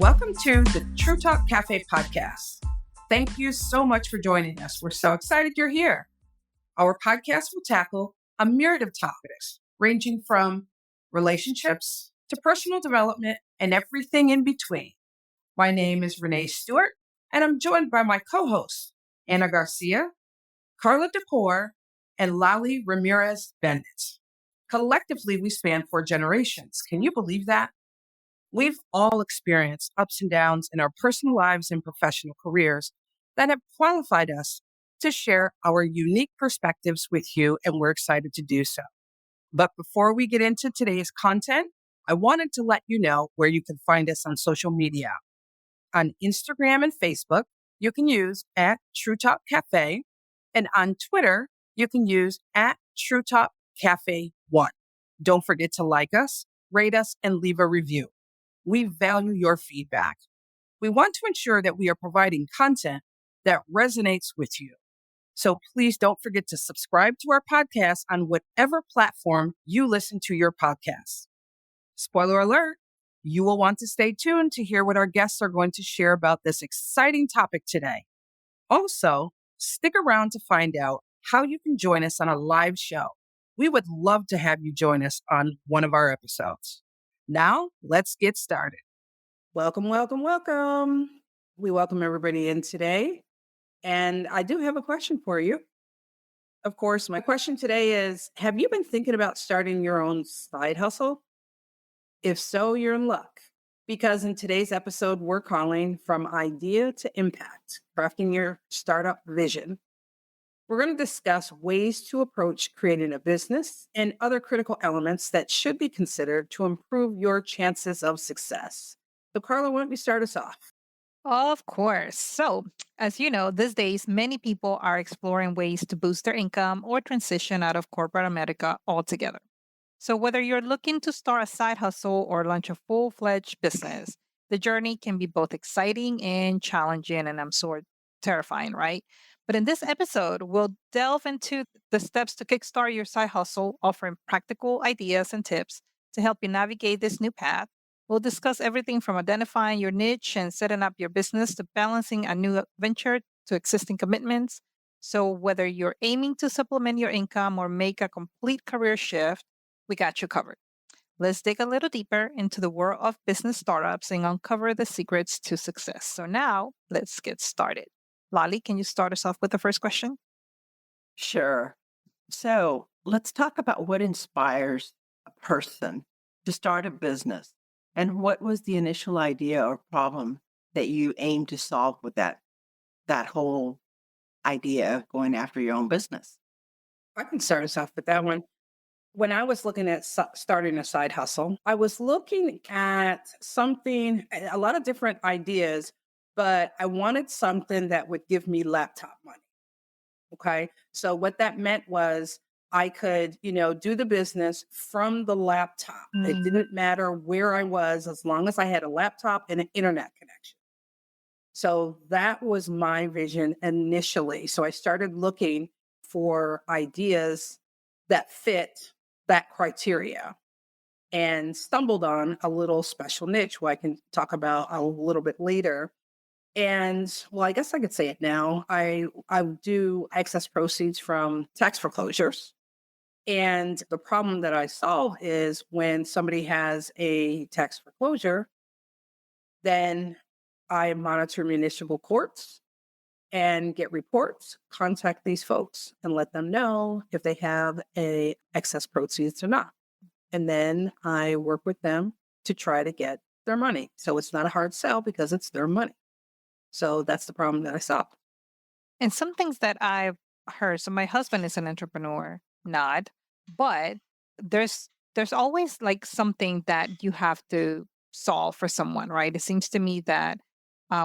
Welcome to the True Talk Cafe podcast. Thank you so much for joining us. We're so excited you're here. Our podcast will tackle a myriad of topics, ranging from relationships to personal development and everything in between. My name is Renee Stewart, and I'm joined by my co-hosts, Anna Garcia, Carla Decor, and Lali Ramirez Bennett. Collectively, we span 4 generations. Can you believe that? We've all experienced ups and downs in our personal lives and professional careers that have qualified us to share our unique perspectives with you, and we're excited to do so. But before we get into today's content, I wanted to let you know where you can find us on social media. On Instagram and Facebook, you can use at True Talk Cafe, and on Twitter, you can use at True Talk Cafe 1. Don't forget to like us, rate us, and leave a review. We value your feedback. We want to ensure that we are providing content that resonates with you. So please don't forget to subscribe to our podcast on whatever platform you listen to your podcasts. Spoiler alert, you will want to stay tuned to hear what our guests are going to share about this exciting topic today. Also, stick around to find out how you can join us on a live show. We would love to have you join us on one of our episodes. Now, let's get started. Welcome. We welcome everybody in today. And I do have a question for you. Of course, my question today is, have you been thinking about starting your own side hustle? If so, you're in luck. Because in today's episode, we're calling From Idea to Impact, crafting your startup vision. We're going to discuss ways to approach creating a business and other critical elements that should be considered to improve your chances of success. So, Carla, why don't you start us off? Of course. So, as you know, these days, many people are exploring ways to boost their income or transition out of corporate America altogether. So, whether you're looking to start a side hustle or launch a full fledged business, the journey can be both exciting and challenging, and I'm sort terrifying, right? But in this episode, we'll delve into the steps to kickstart your side hustle, offering practical ideas and tips to help you navigate this new path. We'll discuss everything from identifying your niche and setting up your business to balancing a new venture to existing commitments. So, whether you're aiming to supplement your income or make a complete career shift, we got you covered. Let's dig a little deeper into the world of business startups and uncover the secrets to success. So, now let's get started. Lali, can you start us off with the first question? Sure. So let's talk about what inspires a person to start a business and what was the initial idea or problem that you aim to solve with that whole idea of going after your own business. I can start us off with that one. When I was looking at starting a side hustle, I was looking at something, a lot of different ideas, but I wanted something that would give me laptop money. Okay. So what that meant was I could, do the business from the laptop. It didn't matter where I was as long as I had a laptop and an internet connection. So that was my vision initially. So I started looking for ideas that fit that criteria and stumbled on a little special niche, where I can talk about a little bit later. And well, I guess I could say it now. I do excess proceeds from tax foreclosures. And the problem that I solve is when somebody has a tax foreclosure, then I monitor municipal courts and get reports, contact these folks and let them know if they have a excess proceeds or not. And then I work with them to try to get their money. So it's not a hard sell because it's their money. So that's the problem that I solve. And some things that I've heard. So my husband is an entrepreneur, not, but there's always like something that you have to solve for someone, right? It seems to me that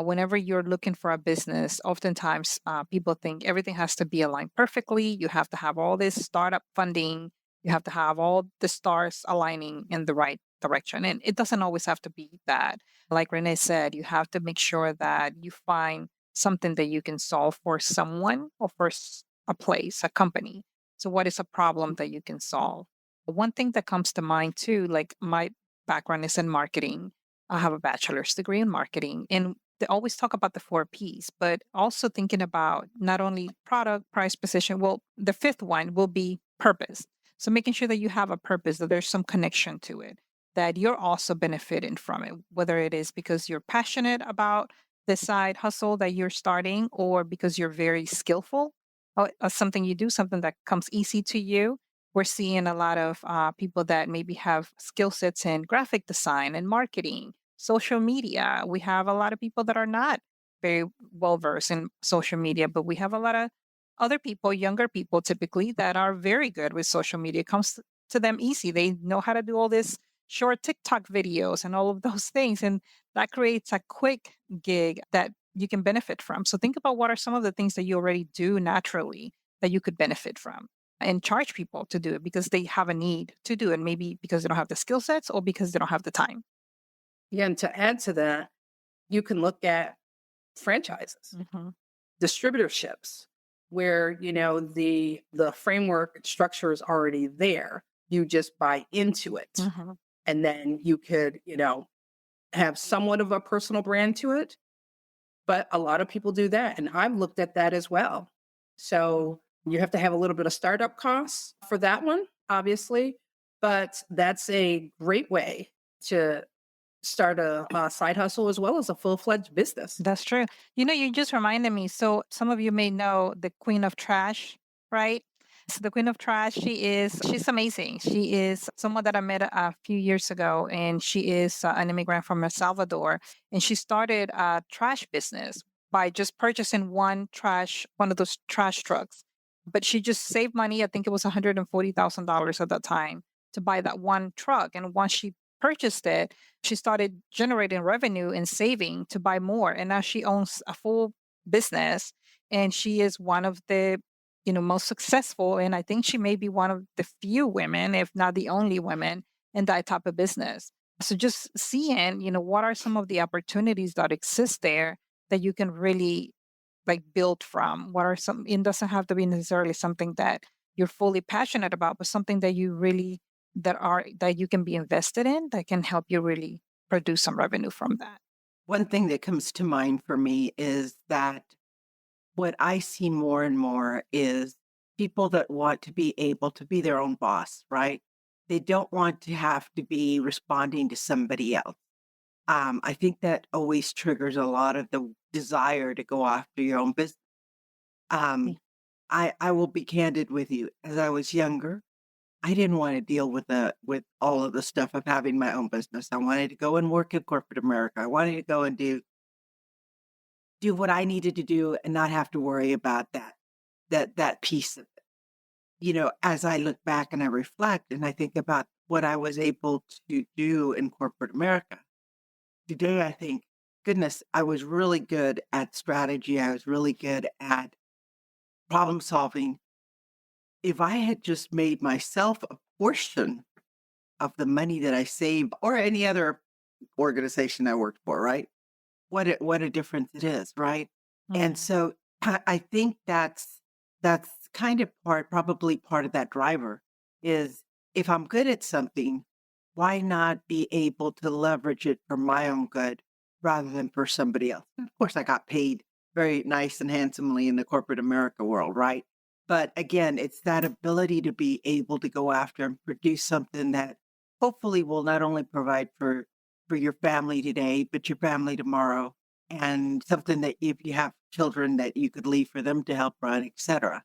whenever you're looking for a business, oftentimes people think everything has to be aligned perfectly. You have to have all this startup funding. You have to have all the stars aligning in the right direction. And it doesn't always have to be that. Like Renee said, you have to make sure that you find something that you can solve for someone or for a place, a company. So, what is a problem that you can solve? One thing that comes to mind too, like my background is in marketing. I have a bachelor's degree in marketing. And they always talk about the 4 Ps, but also thinking about not only product, price, position. Well, the fifth one will be purpose. So making sure that you have a purpose, that there's some connection to it, that you're also benefiting from it, whether it is because you're passionate about the side hustle that you're starting or because you're very skillful or something you do, something that comes easy to you. We're seeing a lot of people that maybe have skill sets in graphic design and marketing, social media. We have a lot of people that are not very well versed in social media, but we have a lot of other people, younger people typically, that are very good with social media. It comes to them easy. They know how to do all this short TikTok videos and all of those things. And that creates a quick gig that you can benefit from. So think about what are some of the things that you already do naturally that you could benefit from and charge people to do it because they have a need to do it, maybe because they don't have the skill sets or because they don't have the time. Yeah, and to add to that, you can look at franchises, Hmm. distributorships, where the framework and structure is already there. You just buy into it, Hmm. and then you could have somewhat of a personal brand to it. But a lot of people do that, and I've looked at that as well. So you have to have a little bit of startup costs for that one, obviously, but that's a great way to start a side hustle as well as a full-fledged business. That's true. You just reminded me. So some of you may know the Queen of Trash, right? So the Queen of Trash, she's amazing. She is someone that I met a few years ago, and she is an immigrant from El Salvador, and she started a trash business by just purchasing one of those trash trucks. But she just saved money. I think it was $140,000 at that time to buy that one truck. And once she purchased it, she started generating revenue and saving to buy more. And now she owns a full business and she is one of the most successful, and I think she may be one of the few women, if not the only women, in that type of business. So just seeing what are some of the opportunities that exist there that you can really like build from. What are some It doesn't have to be necessarily something that you're fully passionate about, but something that you really that you can be invested in that can help you really produce some revenue from that. One thing that comes to mind for me is that what I see more and more is people that want to be able to be their own boss, right? They don't want to have to be responding to somebody else. I think that always triggers a lot of the desire to go after your own business. Mm. Um, I will be candid with you. As I was younger, I didn't want to deal with with all of the stuff of having my own business. I wanted to go and work in corporate America. I wanted to go and do what I needed to do and not have to worry about that piece of it. As I look back and I reflect and I think about what I was able to do in corporate America, today I think, goodness, I was really good at strategy. I was really good at problem solving. If I had just made myself a portion of the money that I saved or any other organization I worked for, right? What a difference it is, right? And Mhm. so I think that's kind of probably part of that driver is if I'm good at something, why not be able to leverage it for my own good rather than for somebody else? And of course, I got paid very nice and handsomely in the corporate America world, right? But again, it's that ability to be able to go after and produce something that hopefully will not only provide for your family today, but your family tomorrow, and something that if you have children that you could leave for them to help run, etc.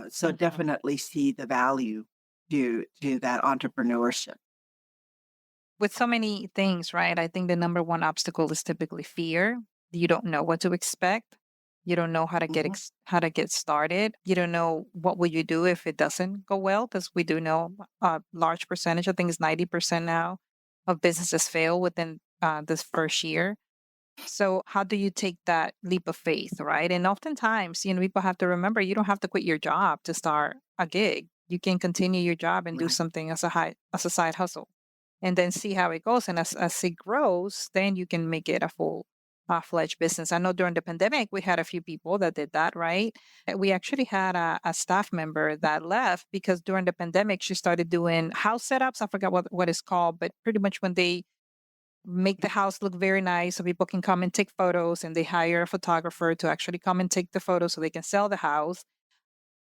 So Mhm. definitely see the value to that entrepreneurship. With so many things, right? I think the number one obstacle is typically fear. You don't know what to expect. You don't know Mhm. how to get started. You don't know what will you do if it doesn't go well, because we do know a large percentage, I think it's 90% now, of businesses fail within this first year. So how do you take that leap of faith, right? And oftentimes, people have to remember you don't have to quit your job to start a gig. You can continue your job and do Right. something as a side hustle, and then see how it goes. And as it grows, then you can make it a full fledged business. I know during the pandemic we had a few people that did that, right? We actually had a staff member that left because during the pandemic she started doing house setups. I forgot what it's called, but pretty much when they make the house look very nice so people can come and take photos, and they hire a photographer to actually come and take the photos so they can sell the house.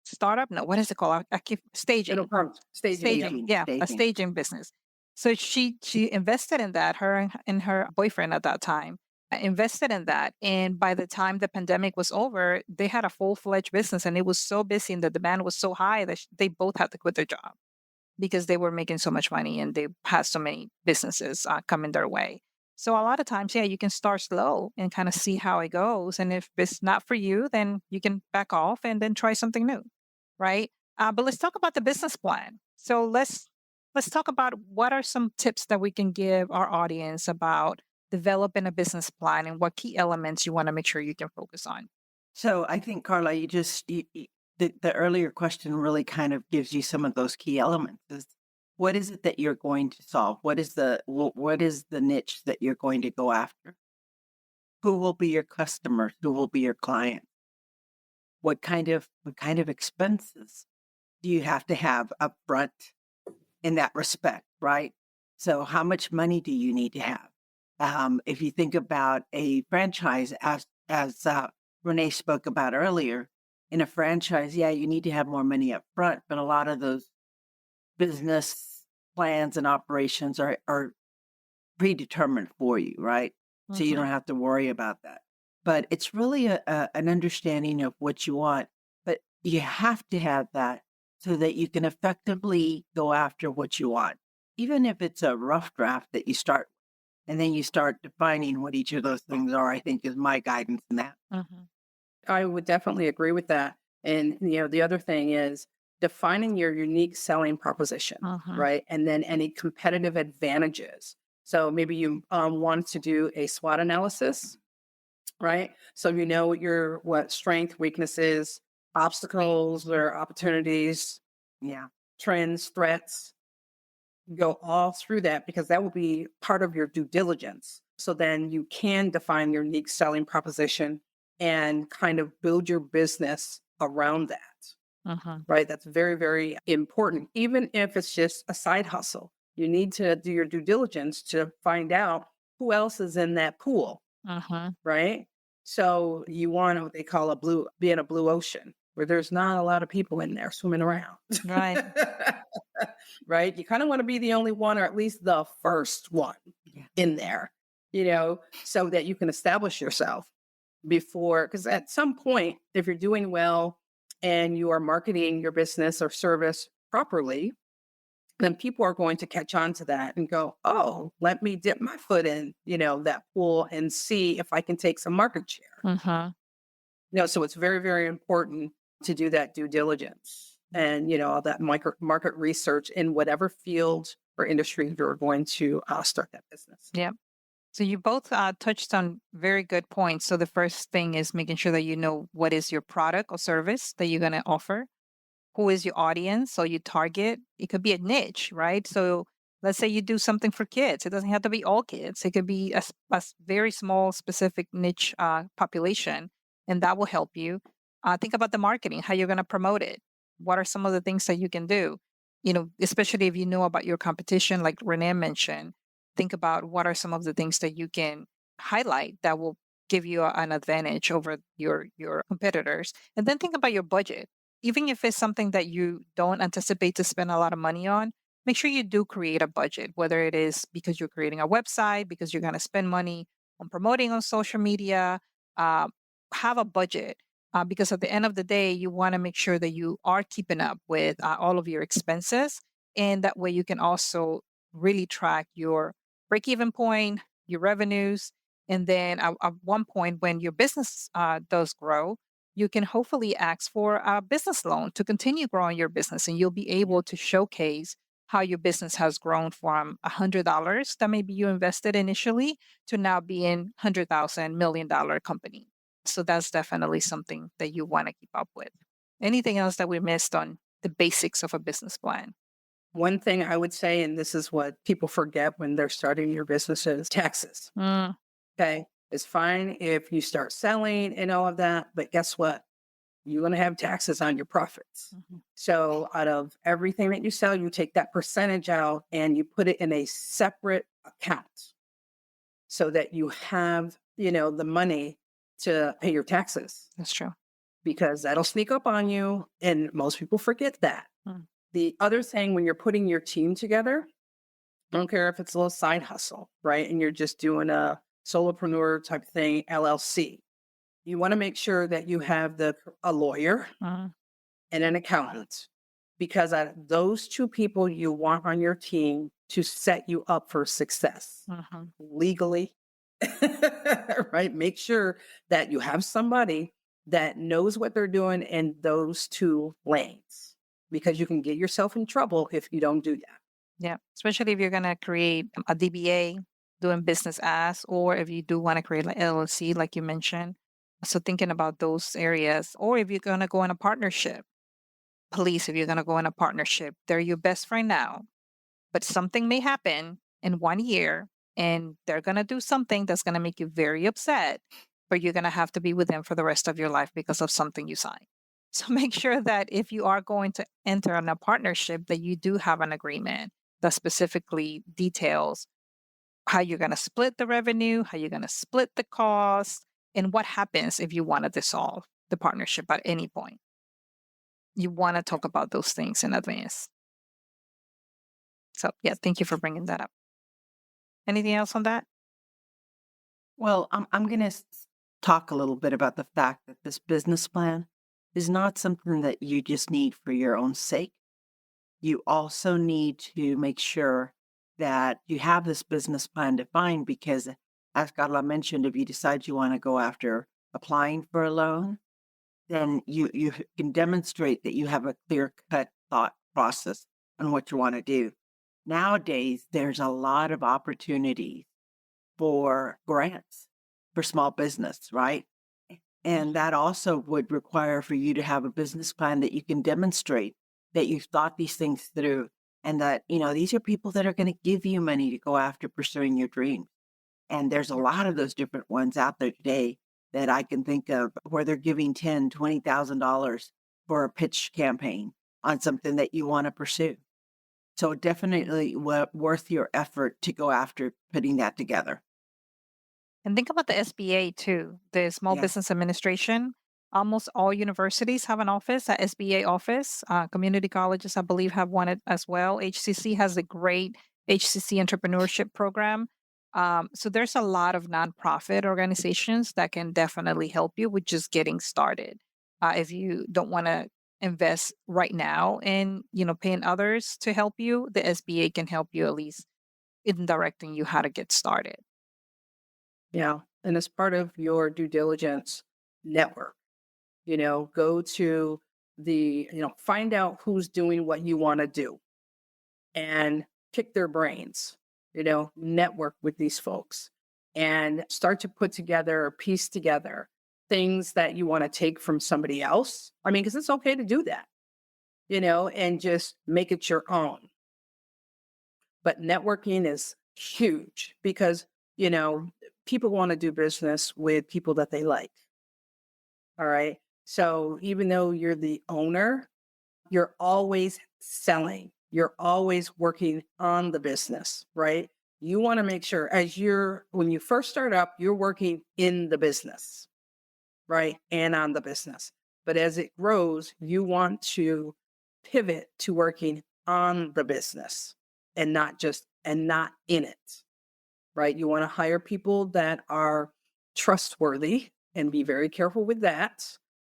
Startup? No, what is it called? I keep It'll staging. come staging. Yeah. Yeah, a Staging. staging business. So she invested in that, her and her boyfriend at that time invested in that. And by the time the pandemic was over, they had a full-fledged business, and it was so busy and the demand was so high that they both had to quit their job because they were making so much money and they had so many businesses coming their way. So a lot of times, yeah, you can start slow and kind of see how it goes. And if it's not for you, then you can back off and then try something new, right? But let's talk about the business plan. So let's talk about what are some tips that we can give our audience about developing a business plan and what key elements you want to make sure you can focus on. So I think, Carla, the earlier question really kind of gives you some of those key elements. Is what is it that you're going to solve? What is the niche that you're going to go after? Who will be your customers? Who will be your client? What kind of expenses do you have to have upfront in that respect, right? So how much money do you need to have? If you think about a franchise, as Renee spoke about earlier, in a franchise, yeah, you need to have more money up front, but a lot of those business plans and operations are predetermined for you, right? So you don't have to worry about that. But it's really an understanding of what you want, but you have to have that so that you can effectively go after what you want. Even if it's a rough draft that you start, and then you start defining what each of those things are, I think is my guidance in that. Mhm. I would definitely agree with that. And the other thing is defining your unique selling proposition, Mhm. right? And then any competitive advantages. So maybe you want to do a SWOT analysis, right? So you know what strength, weaknesses, obstacles or opportunities, Yeah. trends, threats. Go all through that because that will be part of your due diligence. So then you can define your unique selling proposition and kind of build your business around that, Mhm. right? That's very, very important. Even if it's just a side hustle, you need to do your due diligence to find out who else is in that pool, Mhm. right? So you want what they call be in a blue ocean where there's not a lot of people in there swimming around. Right. Right? You kind of want to be the only one or at least the first one Yeah. in there, so that you can establish yourself before, because at some point, if you're doing well and you are marketing your business or service properly, then people are going to catch on to that and go, oh, let me dip my foot in, that pool and see if I can take some market share. Mhm. So it's very, very important to do that due diligence and, all that market research in whatever field or industry you're going to start that business. Yep. So you both touched on very good points. So the first thing is making sure that you know what is your product or service that you're going to offer. Who is your audience? So you target. It could be a niche, right? So let's say you do something for kids. It doesn't have to be all kids. It could be a very small, specific niche population, and that will help you. Think about the marketing, how you're going to promote it. What are some of the things that you can do? Especially if you know about your competition, like Renee mentioned, think about what are some of the things that you can highlight that will give you an advantage over your competitors. And then think about your budget. Even if it's something that you don't anticipate to spend a lot of money on, make sure you do create a budget, whether it is because you're creating a website, because you're going to spend money on promoting on social media. Uh, have a budget because at the end of the day, you want to make sure that you are keeping up with all of your expenses. And that way you can also really track your break even point, your revenues. And then at one point, when your business does grow, you can hopefully ask for a business loan to continue growing your business. And you'll be able to showcase how your business has grown from $100 that maybe you invested initially to now being $100,000 million company. So that's definitely something that you want to keep up with. Anything else that we missed on the basics of a business plan? One thing I would say, and this is what people forget when they're starting your business, is taxes. Mm, Okay. It's fine if you start selling and all of that, but guess what? You're going to have taxes on your profits. mhm. So out of everything that you sell, you take that percentage out and you put it in a separate account. so that you have, the money to pay your taxes, That's true. because that'll sneak up on you. And most people forget that. Mm. The other thing, when you're putting your team together, I don't care if it's a little side hustle, right? And you're just doing a solopreneur type thing, LLC. You want to make sure that you have a lawyer Mm. and an accountant, because out of those two people you want on your team to set you up for success Mhm. legally, right? Make sure that you have somebody that knows what they're doing in those two lanes, because you can get yourself in trouble if you don't do that. Yeah, especially if you're gonna create a DBA, doing business as, or if you do want to create like LLC, like you mentioned. So thinking about those areas, or if you're gonna go in a partnership, police, if you're gonna go in a partnership, they're your best friend now, but something may happen in 1 year, and they're gonna do something that's gonna make you very upset, but you're gonna have to be with them for the rest of your life because of something you signed. So make sure that if you are going to enter in a partnership, that you do have an agreement that specifically details how you're going to split the revenue, how you're going to split the cost, and what happens if you want to dissolve the partnership at any point. You want to talk about those things in advance. So, yeah, thank you for bringing that up. Anything else on that? Well, I'm going to talk a little bit about the fact that this business plan is not something that you just need for your own sake. You also need to make sure that you have this business plan defined, because, as Carla mentioned, if you decide you want to go after applying for a loan, then you can demonstrate that you have a clear cut thought process on what you want to do. Nowadays, there's a lot of opportunities for grants for small business, right? And that also would require for you to have a business plan that you can demonstrate that you've thought these things through, and that, these are people that are going to give you money to go after pursuing your dreams. And there's a lot of those different ones out there today that I can think of where they're giving $10,000, $20,000 for a pitch campaign on something that you want to pursue. So definitely worth your effort to go after putting that together. And think about the SBA too, the Small Yeah. Business Administration. Almost all universities have an office, a SBA office. Community colleges, I believe, have one as well. HCC has a great HCC entrepreneurship program. So there's a lot of nonprofit organizations that can definitely help you with just getting started. If you don't want to invest right now in, paying others to help you, the SBA can help you at least in directing you how to get started. Yeah. And as part of your due diligence network, go to find out who's doing what you want to do and pick their brains, network with these folks and start to put together or piece together things that you want to take from somebody else. I mean, because it's okay to do that, and just make it your own. But networking is huge because, people want to do business with people that they like. All right. So even though you're the owner, you're always selling, you're always working on the business, right? You want to make sure when you first start up, you're working in the business, right? And on the business. But as it grows, you want to pivot to working on the business and not in it, right? You want to hire people that are trustworthy and be very careful with that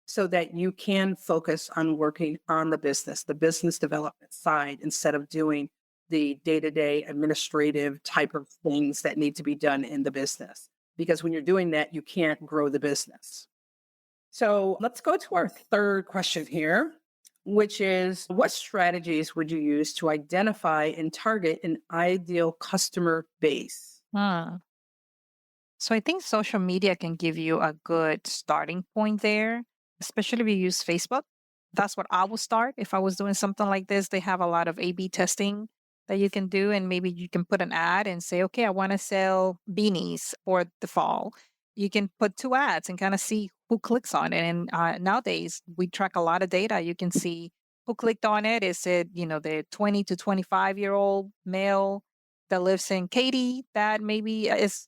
so that you can focus on working on the business development side, instead of doing the day-to-day administrative type of things that need to be done in the business. Because when you're doing that, you can't grow the business. So let's go to our third question here, which is, what strategies would you use to identify and target an ideal customer base? Hmm. So I think social media can give you a good starting point there, especially if you use Facebook. That's what I would start if I was doing something like this. They have a lot of A/B testing that you can do, and maybe you can put an ad and say, okay, I want to sell beanies for the fall. You can put two ads and kind of see who clicks on it. And nowadays, we track a lot of data. You can see who clicked on it. Is it, the 20 to 25-year-old male? that lives in Katy that maybe is,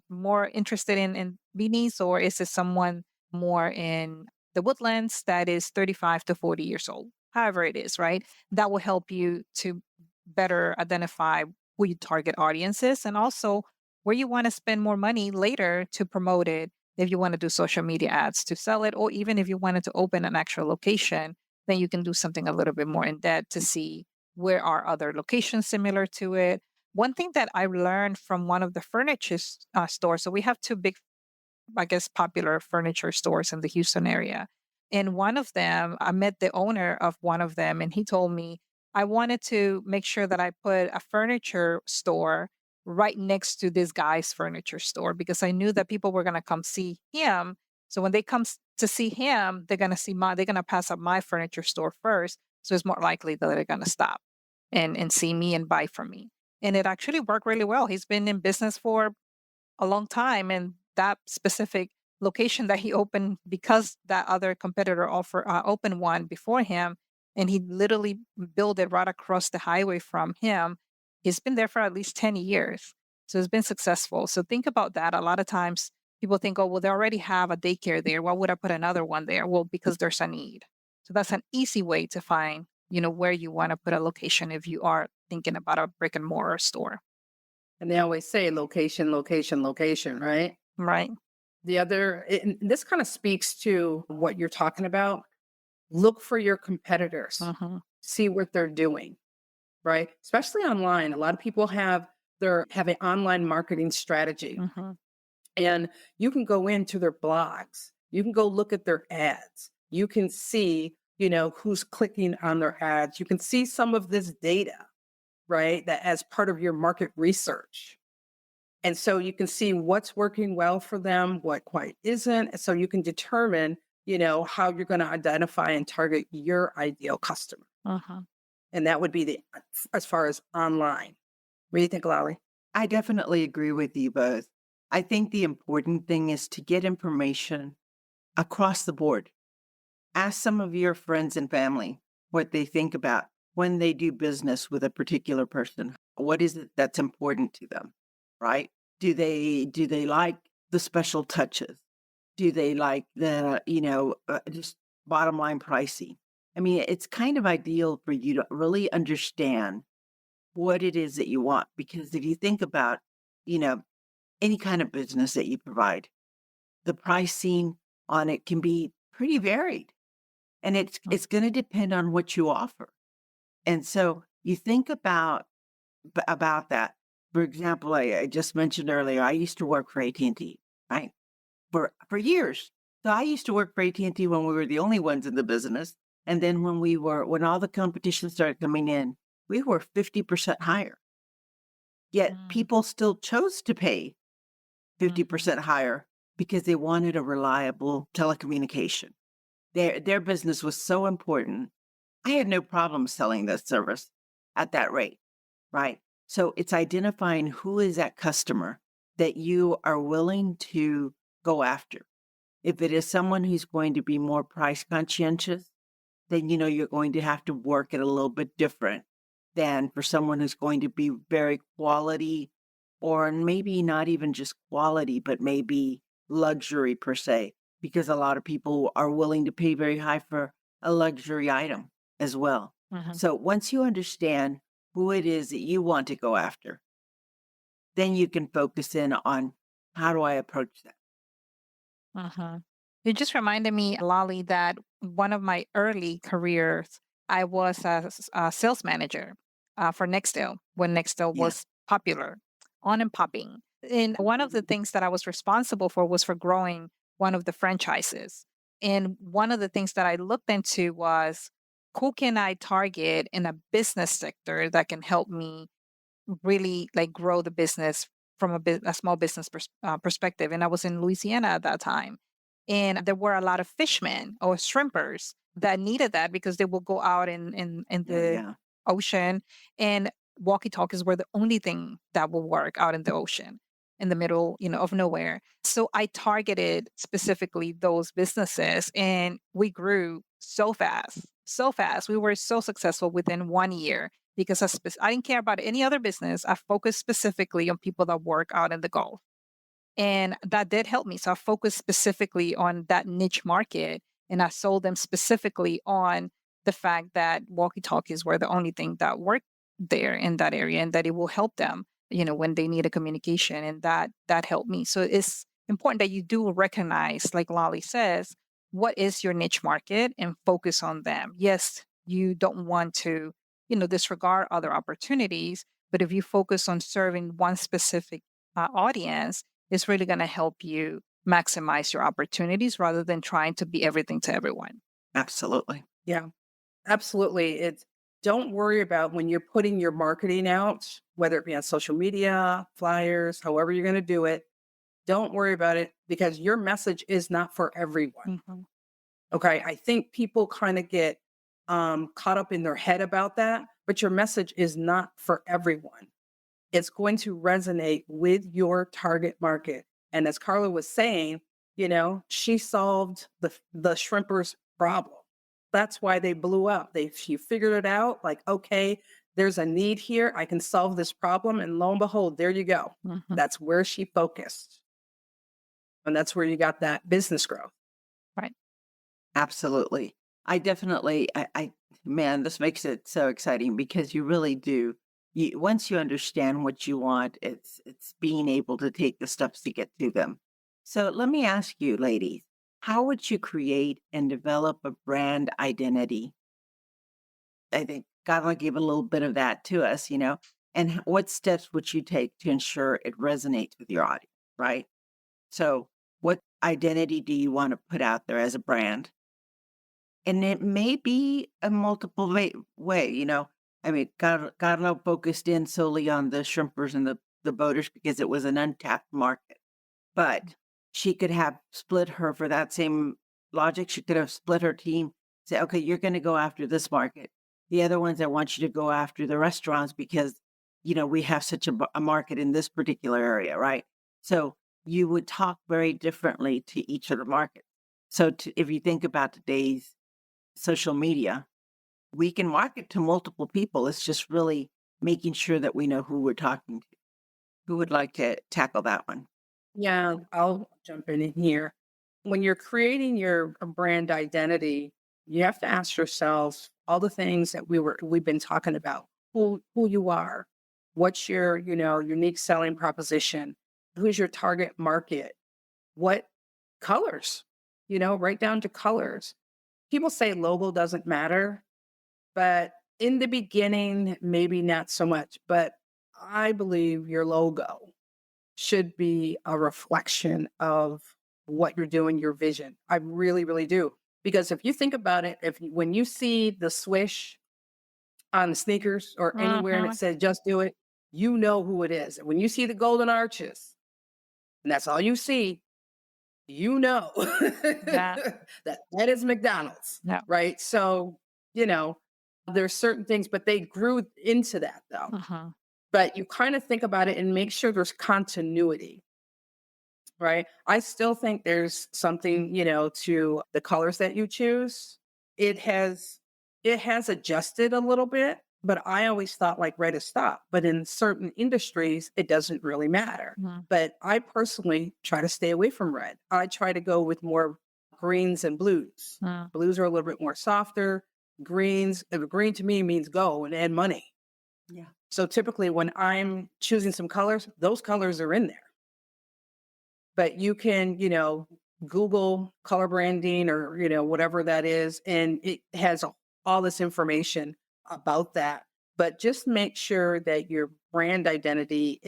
more interested in beanies, or is it someone more in the woodlands that is 35 to 40 years old? However it is, right? That will help you to better identify who your target audience is and also where you want to spend more money later to promote it. If you want to do social media ads to sell it, or even if you wanted to open an actual location, then you can do something a little bit more in depth to see where are other locations similar to it. One thing that I learned from one of the furniture stores, so we have two big, I guess, popular furniture stores in the Houston area. And one of them, I met the owner of one of them, and he told me I wanted to make sure that I put a furniture store right next to this guy's furniture store because I knew that people were going to come see him. So when they come to see him, they're going to pass up my furniture store first. So it's more likely that they're going to stop and see me and buy from me. And it actually worked really well. He's been in business for a long time, and that specific location that he opened because that other competitor opened one before him, and he literally built it right across the highway from him. He's been there for at least 10 years, so it's been successful. So think about that. A lot of times people think, oh, well, they already have a daycare there, why would I put another one there? Well, because there's a need. So that's an easy way to find, where you want to put a location if you are thinking about a brick and mortar store. And they always say location, location, location, right? Right. And this kind of speaks to what you're talking about. Look for your competitors, Hmm. see what they're doing, right? Especially online. A lot of people have an online marketing strategy, Hmm. and you can go into their blogs. You can go look at their ads. You can see, who's clicking on their ads. You can see some of this data, right? That as part of your market research. And so you can see what's working well for them, what quite isn't. And so you can determine, how you're going to identify and target your ideal customer. Hmm. And that would be as far as online. What do you think, Lally? I definitely agree with you both. I think the important thing is to get information across the board. Ask some of your friends and family what they think about when they do business with a particular person. What is it that's important to them, right? Do they like the special touches? Do they like the, just bottom line pricing? I mean, it's kind of ideal for you to really understand what it is that you want. Because if you think about, you know, any kind of business that you provide, the pricing on it can be pretty varied. And it's going to depend on what you offer. And so you think about that. For example, I just mentioned earlier, I used to work for AT&T, right? For years. So I used to work for AT&T when we were the only ones in the business. And then when all the competition started coming in, we were 50% higher. Yet Mm, people still chose to pay mhm, 50% higher because they wanted a reliable telecommunication. Their business was so important. I had no problem selling that service at that rate, right? So it's identifying who is that customer that you are willing to go after. If it is someone who's going to be more price conscientious, then you're going to have to work it a little bit different than for someone who's going to be very quality, or maybe not even just quality, but maybe luxury per se, because a lot of people are willing to pay very high for a luxury item as well. mhm, So once you understand who it is that you want to go after, then you can focus in on how do I approach that? mhm. You just reminded me, Lolly, that one of my early careers, I was a sales manager for Nextel when Nextel Yeah. was popular, on and popping. And one of the things that I was responsible for was for growing one of the franchises. And one of the things that I looked into was who can I target in a business sector that can help me really like grow the business from a small business perspective. And I was in Louisiana at that time. And there were a lot of fishermen or shrimpers that needed that because they will go out in Oh, the yeah. ocean, and walkie talkies were the only thing that will work out in the ocean in the middle, of nowhere. So I targeted specifically those businesses, and we grew so fast, so fast. We were so successful within 1 year because I didn't care about any other business. I focused specifically on people that work out in the Gulf. And that did help me. So I focused specifically on that niche market, and I sold them specifically on the fact that walkie talkies were the only thing that worked there in that area and that it will help them, when they need a communication. And that helped me. So it's important that you do recognize, like Lolly says, what is your niche market and focus on them. Yes, you don't want to, disregard other opportunities, but if you focus on serving one specific audience, it's really going to help you maximize your opportunities rather than trying to be everything to everyone. Absolutely. Yeah, absolutely. It's don't worry about when you're putting your marketing out, whether it be on social media, flyers, however you're going to do it. Don't worry about it because your message is not for everyone. Mhm. Okay. I think people kind of get caught up in their head about that, but your message is not for everyone. It's going to resonate with your target market. And as Carla was saying, she solved the shrimpers problem. That's why they blew up. She figured it out like, okay, there's a need here. I can solve this problem. And lo and behold, there you go. Mhm. That's where she focused. And that's where you got that business growth. Right. Absolutely. I definitely, man, this makes it so exciting because you really do. Once you understand what you want, it's being able to take the steps to get to them. So let me ask you, ladies, how would you create and develop a brand identity? I think God will give a little bit of that to us, and what steps would you take to ensure it resonates with your audience, right? So what identity do you want to put out there as a brand? And it may be a multiple way, I mean, Carlo focused in solely on the shrimpers and the boaters because it was an untapped market. But she could have split her for that same logic. She could have split her team, say, okay, you're going to go after this market. The other ones, I want you to go after the restaurants because, we have such a market in this particular area, right? So you would talk very differently to each of the markets. So if you think about today's social media, we can market to multiple people. It's just really making sure that we know who we're talking to. Who would like to tackle that one? Yeah, I'll jump in here. When you're creating your brand identity, you have to ask yourself all the things that we've been talking about. Who you are, what's your, unique selling proposition, who's your target market, what colors, right down to colors. People say logo doesn't matter, but in the beginning, maybe not so much. But I believe your logo should be a reflection of what you're doing, your vision. I really, really do. Because if you think about it, when you see the swish on the sneakers or anywhere and it Mhm. says just do it, you know who it is. And when you see the golden arches, and that's all you see, you know Yeah. that is McDonald's, Yeah. right? So, you know, there's certain things, but they grew into that though. Mhm. But you kind of think about it and make sure there's continuity, right? I still think there's something, to the colors that you choose. It has it has adjusted a little bit, but I always thought like red is stop. But in certain industries, it doesn't really matter. Mhm. But I personally try to stay away from red. I try to go with more greens and blues. Mm. Blues are a little bit more softer. Greens, green to me means go and money. Yeah. So typically when I'm choosing some colors, those colors are in there. But you can, Google color branding or, whatever that is, and it has all this information about that. But just make sure that your brand identity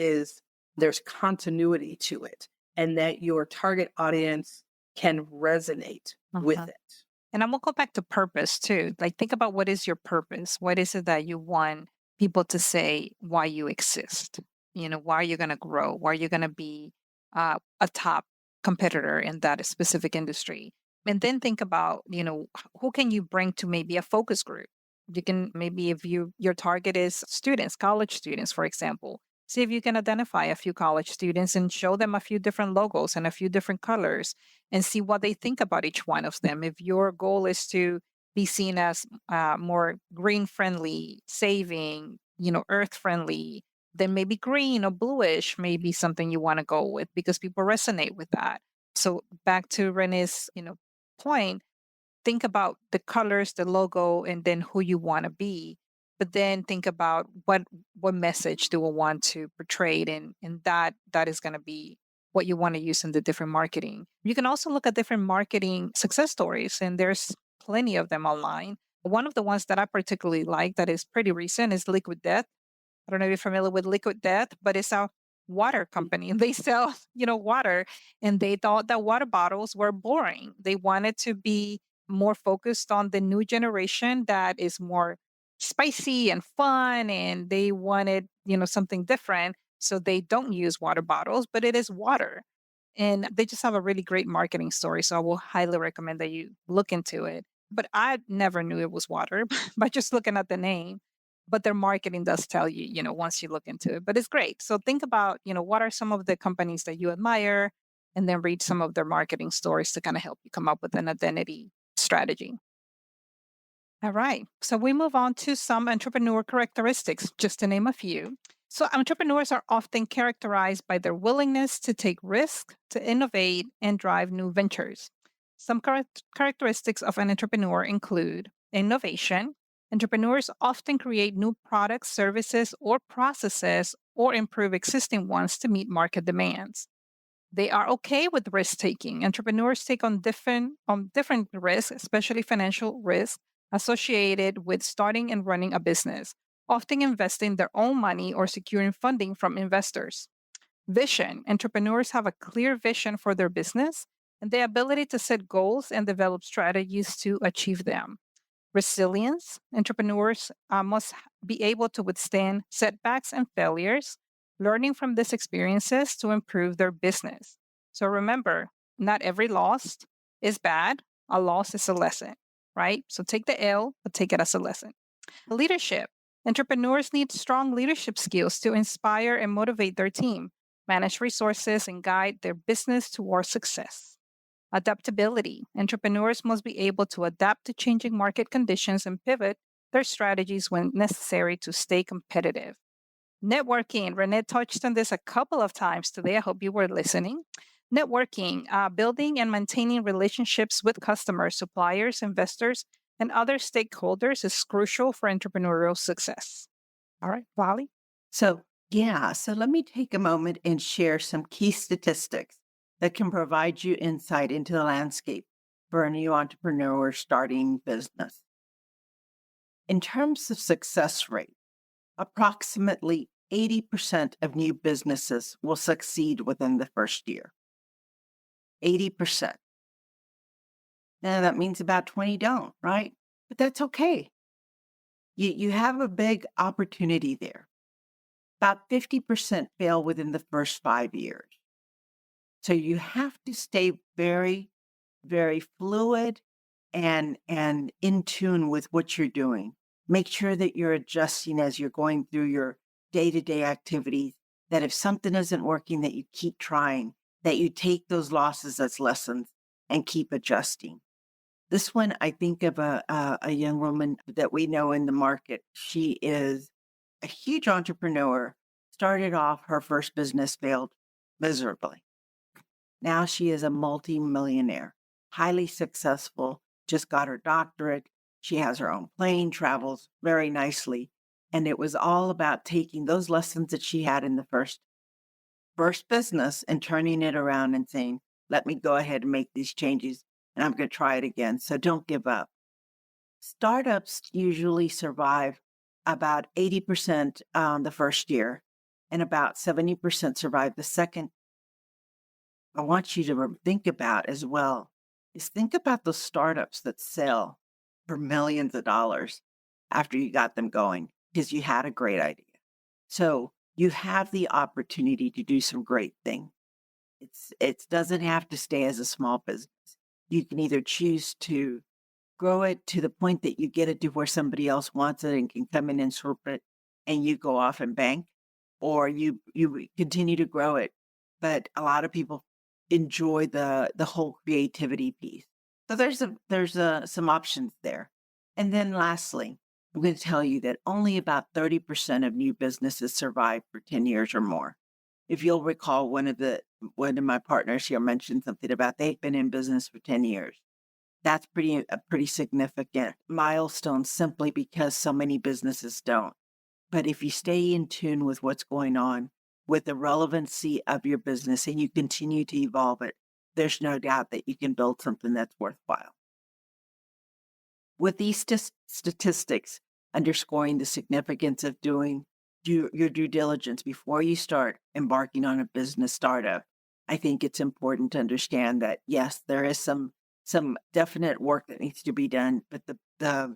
there's continuity to it and that your target audience can resonate with Mhm. it. And I'm gonna go back to purpose too. Like, think about what is your purpose? What is it that you want people to say why you exist? Why are you gonna grow? Why are you gonna be a top competitor in that specific industry? And then think about, who can you bring to maybe a focus group? You can maybe, if your target is students, college students, for example, see if you can identify a few college students and show them a few different logos and a few different colors and see what they think about each one of them. If your goal is to, be seen as more green friendly, saving, earth friendly, then maybe green or bluish may be something you want to go with because people resonate with that. So back to Renee's, point, think about the colors, the logo, and then who you want to be. But then think about what message do I want to portray it in, and that is going to be what you want to use in the different marketing. You can also look at different marketing success stories, and there's plenty of them online. One of the ones that I particularly like that is pretty recent is Liquid Death. I don't know if you're familiar with Liquid Death, but it's a water company. They sell, water, and they thought that water bottles were boring. They wanted to be more focused on the new generation that is more spicy and fun, and they wanted, something different. So they don't use water bottles, but it is water. And they just have a really great marketing story. So I will highly recommend that you look into it. But I never knew it was water by just looking at the name. But their marketing does tell you, once you look into it. But it's great. So think about, what are some of the companies that you admire, and then read some of their marketing stories to kind of help you come up with an identity strategy. All right. So we move on to some entrepreneur characteristics, just to name a few. So entrepreneurs are often characterized by their willingness to take risks, to innovate, and drive new ventures. Some characteristics of an entrepreneur include innovation. Entrepreneurs often create new products, services, or processes, or improve existing ones to meet market demands. They are okay with risk taking. Entrepreneurs take on different risks, especially financial risks associated with starting and running a business, often investing their own money or securing funding from investors. Vision. Entrepreneurs have a clear vision for their business and the ability to set goals and develop strategies to achieve them. Resilience. Entrepreneurs must be able to withstand setbacks and failures, learning from these experiences to improve their business. So remember, not every loss is bad. A loss is a lesson, right? So take the L, but take it as a lesson. Leadership. Entrepreneurs need strong leadership skills to inspire and motivate their team, manage resources, and guide their business towards success. Adaptability. Entrepreneurs must be able to adapt to changing market conditions and pivot their strategies when necessary to stay competitive. Networking. Renee touched on this a couple of times today. I hope you were listening. Networking, building and maintaining relationships with customers, suppliers, investors, and other stakeholders is crucial for entrepreneurial success. All right, Vali? So let me take a moment and share some key statistics that can provide you insight into the landscape for a new entrepreneur starting business. In terms of success rate, approximately 80% of new businesses will succeed within the first year. 80%. Now that means about 20 don't, right? But that's okay. You have a big opportunity there. About 50% fail within the first 5 years. So you have to stay very, very fluid and in tune with what you're doing. Make sure that you're adjusting as you're going through your day-to-day activities, that if something isn't working, that you keep trying, that you take those losses as lessons and keep adjusting. This one, I think of a young woman that we know in the market. She is a huge entrepreneur, started off, her first business failed miserably. Now she is a multi-millionaire, highly successful, just got her doctorate. She has her own plane, travels very nicely. And it was all about taking those lessons that she had in the first business and turning it around and saying, let me go ahead and make these changes and I'm going to try it again. So don't give up. Startups usually survive about 80% the first year and about 70% survive the second. I want you to think about as well is think about those startups that sell for millions of dollars after you got them going because you had a great idea. So you have the opportunity to do some great things. It doesn't have to stay as a small business. You can either choose to grow it to the point that you get it to where somebody else wants it and can come in and swirl it and you go off and bank, or you continue to grow it. But a lot of people enjoy the whole creativity piece. So there's some options there. And then lastly, I'm going to tell you that only about 30% of new businesses survive for 10 years or more. If you'll recall, one of my partners here mentioned something about they've been in business for 10 years. That's a pretty significant milestone simply because so many businesses don't. But if you stay in tune with what's going on, with the relevancy of your business, and you continue to evolve it, there's no doubt that you can build something that's worthwhile. With these statistics underscoring the significance of doing your due diligence before you start embarking on a business startup, I think it's important to understand that, yes, there is some definite work that needs to be done, but the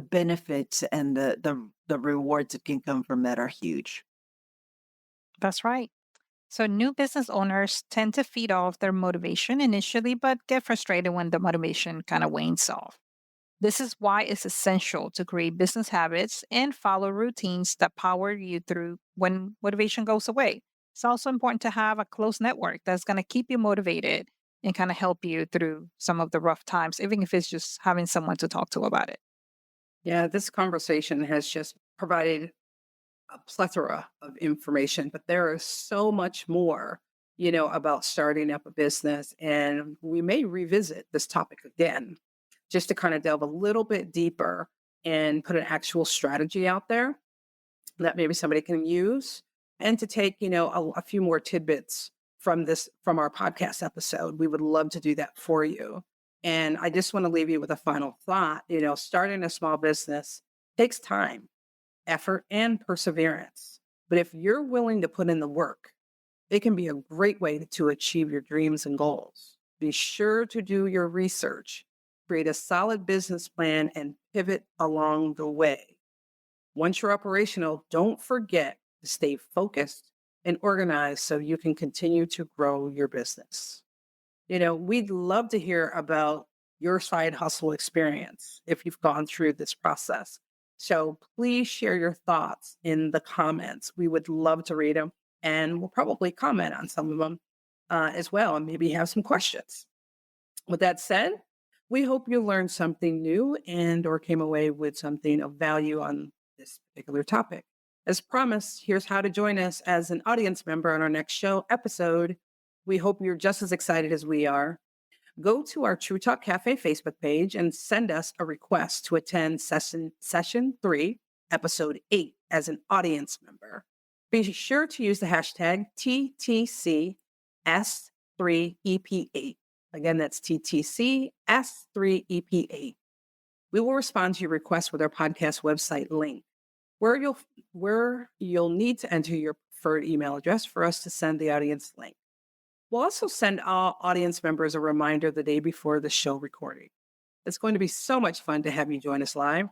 benefits and the rewards that can come from that are huge. That's right. So, new business owners tend to feed off their motivation initially, but get frustrated when the motivation kind of wanes off. This is why it's essential to create business habits and follow routines that power you through when motivation goes away. It's also important to have a close network that's going to keep you motivated and kind of help you through some of the rough times, even if it's just having someone to talk to about it. Yeah, this conversation has just provided a plethora of information, but there is so much more, about starting up a business. And we may revisit this topic again just to kind of delve a little bit deeper and put an actual strategy out there that maybe somebody can use and to take, a few more tidbits from our podcast episode. We would love to do that for you. And I just want to leave you with a final thought. Starting a small business takes time, effort, and perseverance. But if you're willing to put in the work, it can be a great way to achieve your dreams and goals. Be sure to do your research, create a solid business plan, and pivot along the way. Once you're operational, don't forget to stay focused and organized so you can continue to grow your business. We'd love to hear about your side hustle experience if you've gone through this process. So please share your thoughts in the comments. We would love to read them and we'll probably comment on some of them as well and maybe have some questions. With that said, we hope you learned something new and or came away with something of value on this particular topic. As promised, here's how to join us as an audience member on our next show episode. We hope you're just as excited as we are. Go to our True Talk Cafe Facebook page and send us a request to attend session 3, episode 8 as an audience member. Be sure to use the hashtag TTCS3EP8. Again, that's TTCS3EP8. We will respond to your request with our podcast website link, where you'll need to enter your preferred email address for us to send the audience link. We'll also send all audience members a reminder the day before the show recording. It's going to be so much fun to have you join us live.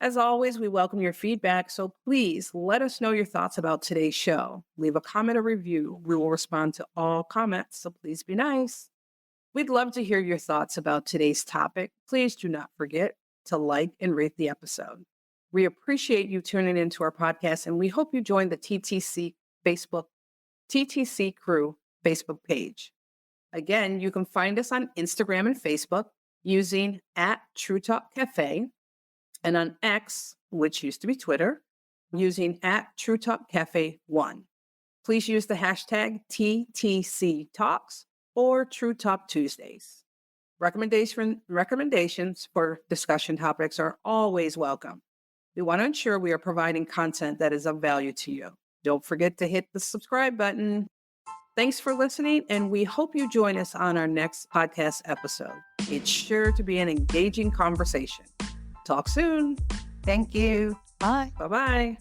As always, we welcome your feedback, so please let us know your thoughts about today's show. Leave a comment or review. We will respond to all comments, so please be nice. We'd love to hear your thoughts about today's topic. Please do not forget to like and rate the episode. We appreciate you tuning into our podcast, and we hope you join the TTC Crew Facebook page. Again, you can find us on Instagram and Facebook using @TrueTalkCafe, and on X, which used to be Twitter, using @TrueTalkCafe1. Please use the hashtag TTCTalks or True Talk Tuesdays. Recommendations for discussion topics are always welcome. We want to ensure we are providing content that is of value to you. Don't forget to hit the subscribe button. Thanks for listening, and we hope you join us on our next podcast episode. It's sure to be an engaging conversation. Talk soon. Thank you. Bye. Bye-bye.